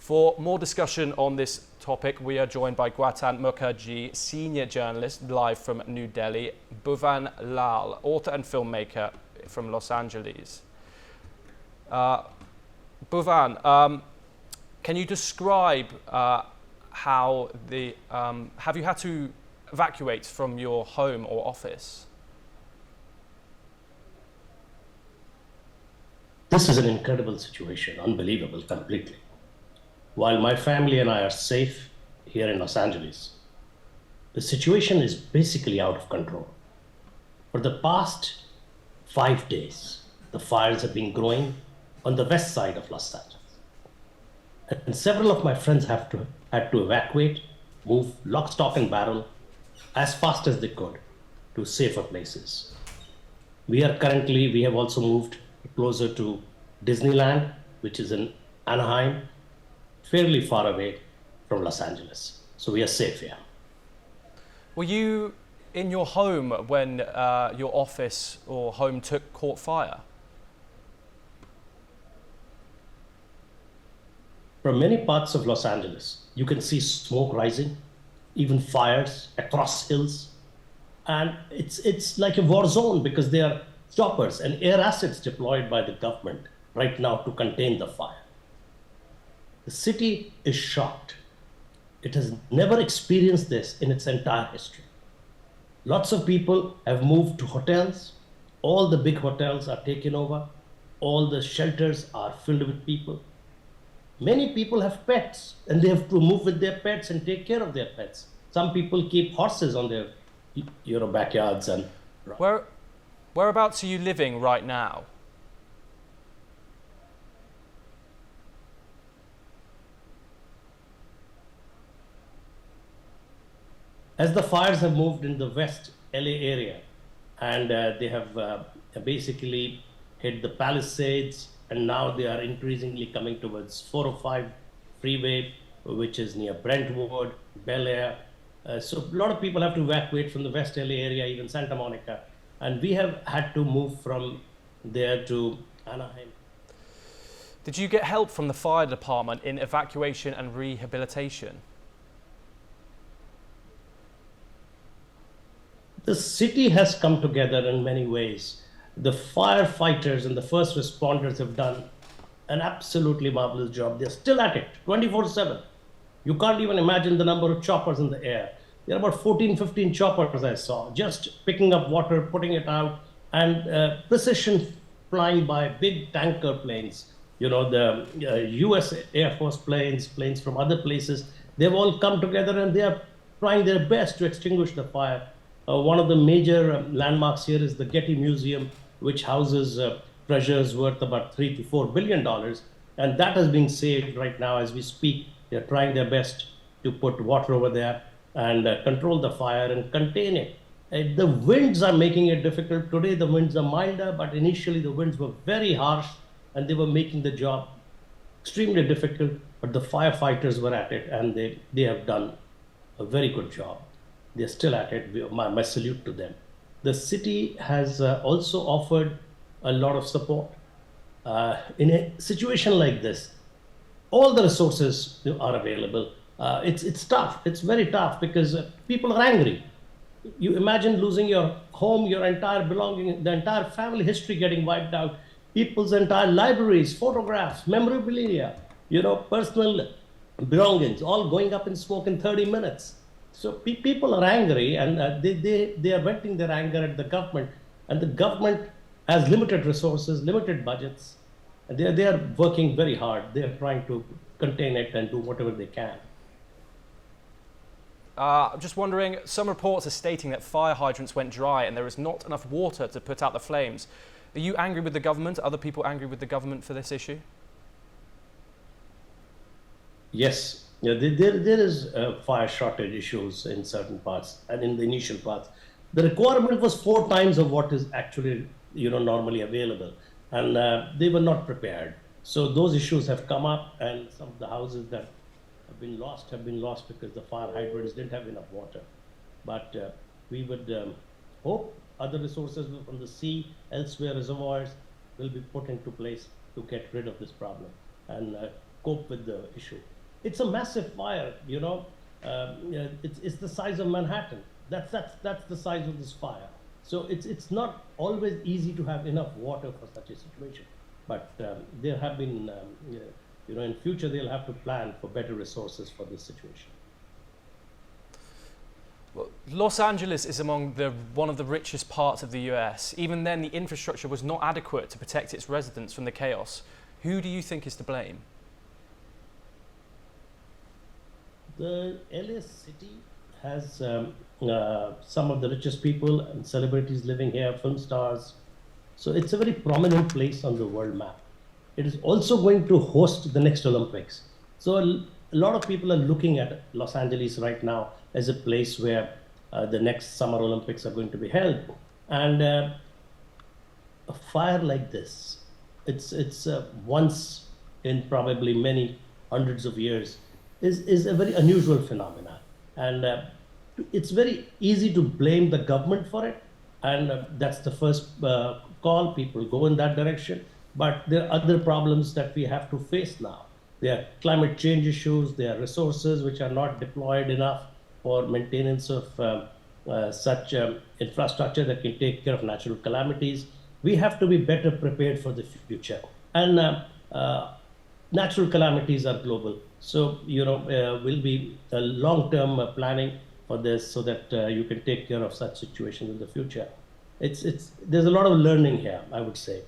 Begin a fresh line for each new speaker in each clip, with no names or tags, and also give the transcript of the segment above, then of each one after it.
For more discussion on this topic, we are joined by Gautam Mukherjee, senior journalist, live from New Delhi, Bhuvan Lal, author and filmmaker from Los Angeles. Bhuvan, can you describe how have you had to evacuate from your home or office?
This is an incredible situation, unbelievable completely. While my family and I are safe here in Los Angeles, the situation is basically out of control. For the past 5 days, the fires have been growing on the west side of Los Angeles. And several of my friends had to evacuate, move lock, stock, and barrel as fast as they could to safer places. We have also moved closer to Disneyland, which is in Anaheim, fairly far away from Los Angeles. So we are safe here.
Were you in your home when your office or home caught fire?
From many parts of Los Angeles, you can see smoke rising, even fires across hills. And it's like a war zone because there are choppers and air assets deployed by the government right now to contain the fire. The city is shocked. It has never experienced this in its entire history. Lots of people have moved to hotels. All the big hotels are taken over. All the shelters are filled with people. Many people have pets and they have to move with their pets and take care of their pets. Some people keep horses on their backyards. And
Whereabouts are you living right now?
As the fires have moved in the West LA area and they have basically hit the Palisades, and now they are increasingly coming towards 405 freeway, which is near Brentwood, Bel Air. So a lot of people have to evacuate from the West LA area, even Santa Monica. And we have had to move from there to Anaheim.
Did you get help from the fire department in evacuation and rehabilitation?
The city has come together in many ways. The firefighters and the first responders have done an absolutely marvelous job. They're still at it 24/7. You can't even imagine the number of choppers in the air. There are about 14, 15 choppers I saw, just picking up water, putting it out, and precision flying by big tanker planes. The US Air Force planes from other places, they've all come together and they are trying their best to extinguish the fire. One of the major landmarks here is the Getty Museum, which houses treasures worth about $3 to $4 billion. And that is being saved right now as we speak. They're trying their best to put water over there and control the fire and contain it. The winds are making it difficult. Today the winds are milder, but initially the winds were very harsh and they were making the job extremely difficult. But the firefighters were at it and they have done a very good job. They're still at it. My salute to them. The city has also offered a lot of support. In a situation like this, all the resources are available. It's tough. It's very tough because people are angry. You imagine losing your home, your entire belonging, the entire family history getting wiped out, people's entire libraries, photographs, memorabilia, personal belongings, all going up in smoke in 30 minutes. So people are angry and they are venting their anger at the government. And the government has limited resources, limited budgets. And they are working very hard. They are trying to contain it and do whatever they can.
I'm just wondering, some reports are stating that fire hydrants went dry and there is not enough water to put out the flames. Are you angry with the government? Are other people angry with the government for this issue?
Yes. Yeah, there is fire shortage issues in certain parts and in the initial parts. The requirement was 4 times of what is actually normally available, and they were not prepared. So those issues have come up, and some of the houses that have been lost because the fire hydrants didn't have enough water. But we would hope other resources from the sea, elsewhere reservoirs, will be put into place to get rid of this problem. And cope with the issue. It's a massive fire, you know. Yeah, it's the size of Manhattan. That's the size of this fire. So it's not always easy to have enough water for such a situation. But there have been, yeah, you know, in future they'll have to plan for better resources for this situation.
Well, Los Angeles is among one of the richest parts of the US. Even then, the infrastructure was not adequate to protect its residents from the chaos. Who do you think is to blame?
The LA city has some of the richest people and celebrities living here, film stars. So it's a very prominent place on the world map. It is also going to host the next Olympics. So a lot of people are looking at Los Angeles right now as a place where the next Summer Olympics are going to be held. And a fire like this, it's once in probably many hundreds of years, is a very unusual phenomenon. And it's very easy to blame the government for it. And that's the first call. People go in that direction. But there are other problems that we have to face now. There are climate change issues. There are resources which are not deployed enough for maintenance of such infrastructure that can take care of natural calamities. We have to be better prepared for the future. And natural calamities are global. So, you know, will be a long-term planning for this so that you can take care of such situations in the future. There's a lot of learning here, I would say.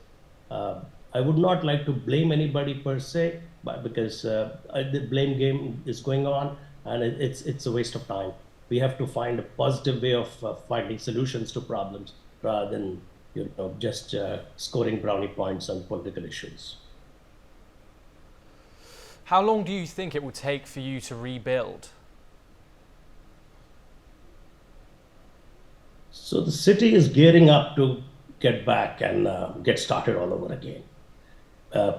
I would not like to blame anybody per se, but because the blame game is going on, and it's a waste of time. We have to find a positive way of finding solutions to problems rather than, you know, just scoring brownie points on political issues.
How long do you think it will take for you to rebuild?
So the city is gearing up to get back and get started all over again.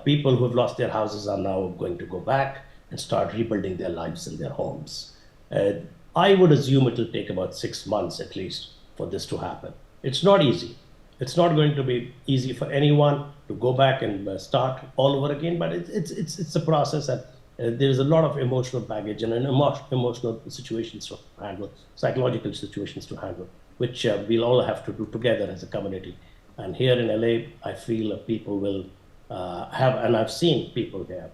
People who have lost their houses are now going to go back and start rebuilding their lives in their homes. I would assume it will take about 6 months at least for this to happen. It's not easy. It's not going to be easy for anyone to go back and start all over again, but it's a process, and there's a lot of emotional baggage and emotional situations to handle, psychological situations to handle, which we'll all have to do together as a community. And here in LA, I feel people will have, and I've seen people here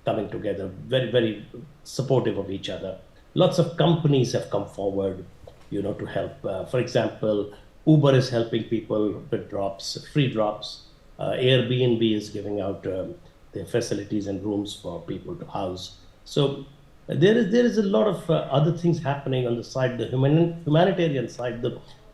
coming together, very, very supportive of each other. Lots of companies have come forward, you know, to help. For example, Uber is helping people with drops, free drops. Airbnb is giving out their facilities and rooms for people to house. So there is a lot of other things happening on the side, the humanitarian side,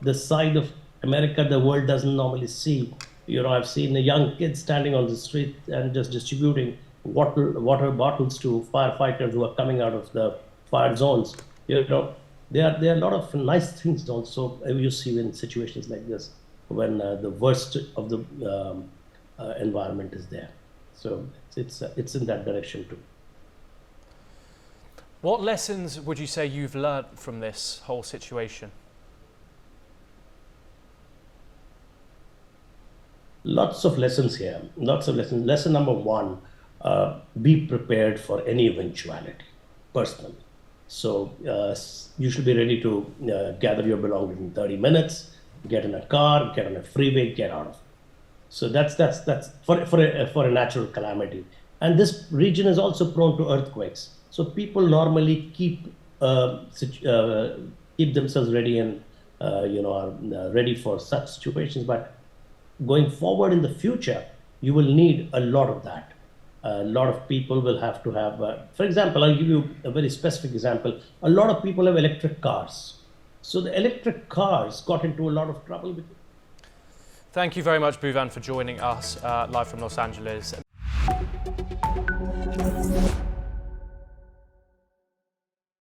the side of America the world doesn't normally see. You know, I've seen a young kid standing on the street and just distributing water bottles to firefighters who are coming out of the fire zones. You know, there are a lot of nice things also you see in situations like this when the worst of the environment is there. So it's in that direction too.
What lessons would you say you've learned from this whole situation?
Lots of lessons here, lots of lessons. Lesson number one, be prepared for any eventuality, personally. So you should be ready to gather your belongings in 30 minutes, get in a car, get on a freeway, get out of it. So that's for a natural calamity. And this region is also prone to earthquakes. So people normally keep themselves ready and are ready for such situations. But going forward in the future, you will need a lot of that. A lot of people will have to have, for example, I'll give you a very specific example. A lot of people have electric cars. So the electric cars got into a lot of trouble.
Thank you very much, Bhuvan, for joining us live from Los Angeles.